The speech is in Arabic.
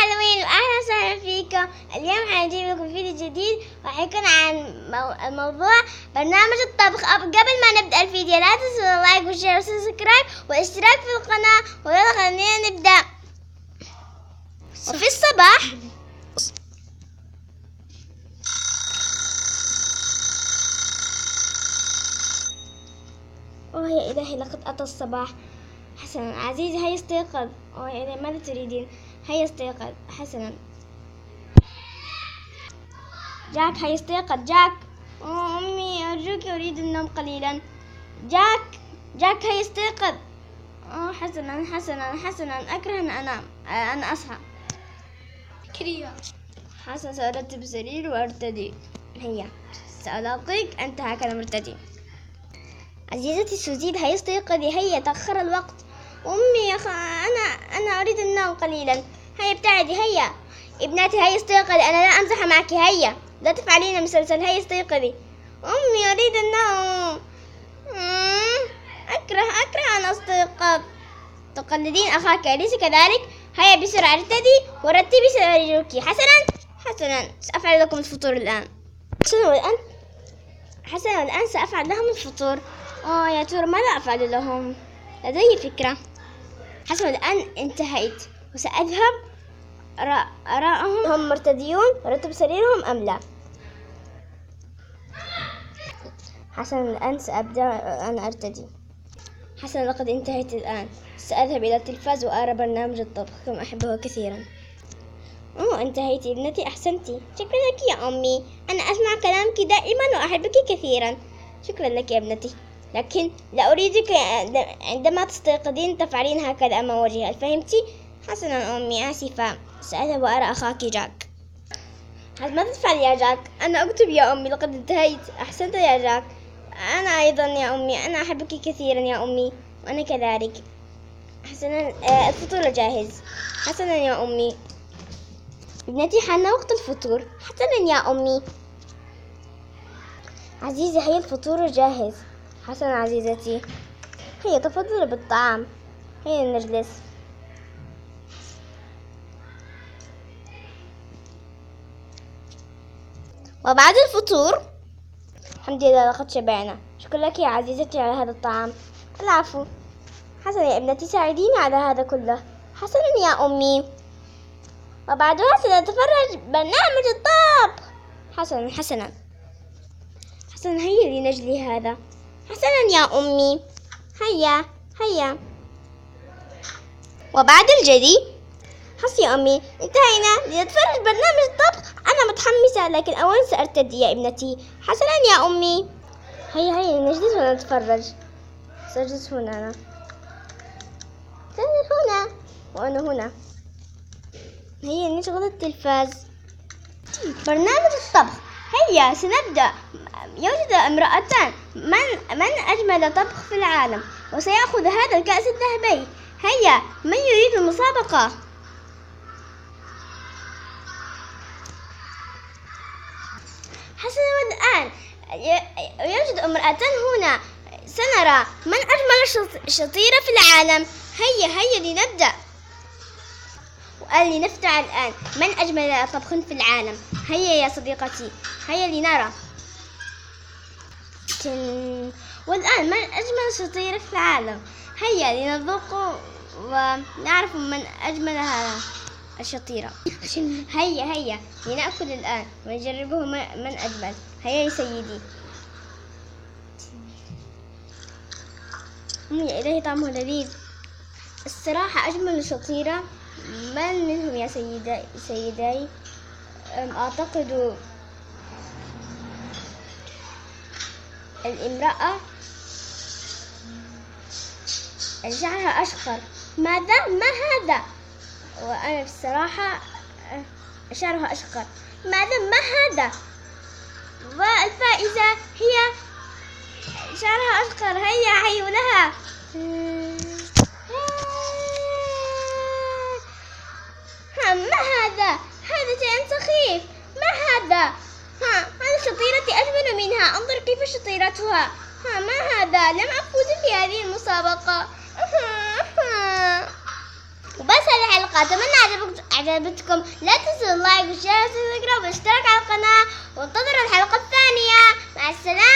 حلوين وأهلا وسهلا فيكم. اليوم حنجيب لكم فيديو جديد راح يكون عن الموضوع برنامج الطبخ. قبل ما نبدأ الفيديو لا تنسوا لايك وشير وسبسكرايب والاشتراك في القناة. ويلا خلينا نبدأ. وفي الصباح أوه يا إلهي لقد أتى الصباح. حسنا عزيزي هيا استيقظ. أوه يا إلهي ماذا تريدين؟ هيا استيقظ. حسنا جاك هيا استيقظ. جاك أمي أرجوك أريد النوم قليلا. جاك هيا استيقظ. حسنا أكره أن أنام أن أصحى. حسنا سأرتب سرير وأرتدي. هيا سألاقيك أنت هكذا مرتدي. عزيزتي سوزيد هيا استيقظي. هيا تأخر الوقت. أمي يا أنا أريد النوم قليلا. هيا ابتعدي. هيا ابنتي هيا استيقظي. أنا لا أمزح معك. هيا لا تفعلين مسلسل. هيا استيقظي. أمي أريد النوم. أكره أن أستيقظ. تقلدين أخاك أليس كذلك؟ هيا بسرعة ارتدي ورتبي سريرك. حسنا سأفعل لكم الفطور الآن. حسنا والآن سأفعل لهم الفطور. يا ترى ماذا أفعل لهم؟ لدي فكرة. حسنا الآن انتهيت وسأذهب أراهم هم مرتديون ورتب سريرهم أم لا. حسنا الآن سأبدأ أن أرتدي. حسنا لقد انتهيت الآن. سأذهب إلى التلفاز وأرى برنامج الطبخ كما أحبه كثيرا. انتهيتي ابنتي. أحسنتي. شكرا لك يا أمي. أنا أسمع كلامك دائما وأحبك كثيرا. شكرا لك يا ابنتي. لكن لا أريدك عندما تستيقظين تفعلين هكذا أمام وجهي. فهمتي؟ حسنا أمي آسفة. سأذهب وأرى أخاك جاك. ماذا تفعل يا جاك؟ أنا أكتب يا أمي. لقد انتهيت. أحسنت يا جاك. أنا أيضا يا أمي. أنا أحبك كثيرا يا أمي. وأنا كذلك. حسنا الفطور جاهز. حسنا يا أمي. ابنتي حان وقت الفطور. حسنا يا أمي. عزيزي هيا الفطور جاهز. حسنا عزيزتي. هيا تفضلي بالطعام. هيا نجلس. وبعد الفطور الحمد لله لقد شبعنا. شكرا لك يا عزيزتي على هذا الطعام. العفو. حسنا يا ابنتي ساعديني على هذا كله. حسنا يا أمي. وبعدها سنتفرج برنامج الطبخ. حسنا هيا لنجلي هذا. حسنا يا أمي. هيا. وبعد الجلي يا أمي انتهينا لنتفرج برنامج الطبخ. أنا متحمسة لكن أولا سأرتدي يا ابنتي. حسنا يا أمي. هيا نجلس ونتفرج. سأجلس هنا أنا. سأجلس هنا وأنا هنا. هيا نشغل التلفاز. برنامج الطبخ. هيا سنبدأ. يوجد امرأتان من أجمل طبخ في العالم وسيأخذ هذا الكأس الذهبي. هيا من يريد المسابقة؟ حسنا والآن يوجد امرأتان هنا. سنرى من أجمل شطيرة في العالم. هيا لنبدأ. وقال لي نفتح الآن من أجمل طبخ في العالم. هيا يا صديقتي. هيا لنرى. والآن من أجمل شطيرة في العالم. هيا لنذوق ونعرف من أجمل الشطيرة. هيا لنأكل الآن ونجربه من أجمل. هيا يا سيدي. يا إلهي طعمه لذيذ. الصراحة أجمل شطيرة من منهم يا سيداي؟ أعتقد الامرأة شعرها أشقر. ما هذا؟ وأنا بصراحة شعرها أشقر. ما هذا؟ والفائزة هي شعرها أشقر. هيا حيوا لها. ما هذا شيء سخيف. ما هذا؟ هذه شطيرتي أجمل منها. انظر كيف شطيرتها. ما هذا؟ لم أفوز في هذه المسابقة. وبس هذه الحلقة. أتمنى عجبتكم لا تنسوا اللايك والشير والسبسكرايب والاشتراك على القناة، وانتظروا الحلقة الثانية. مع السلامة.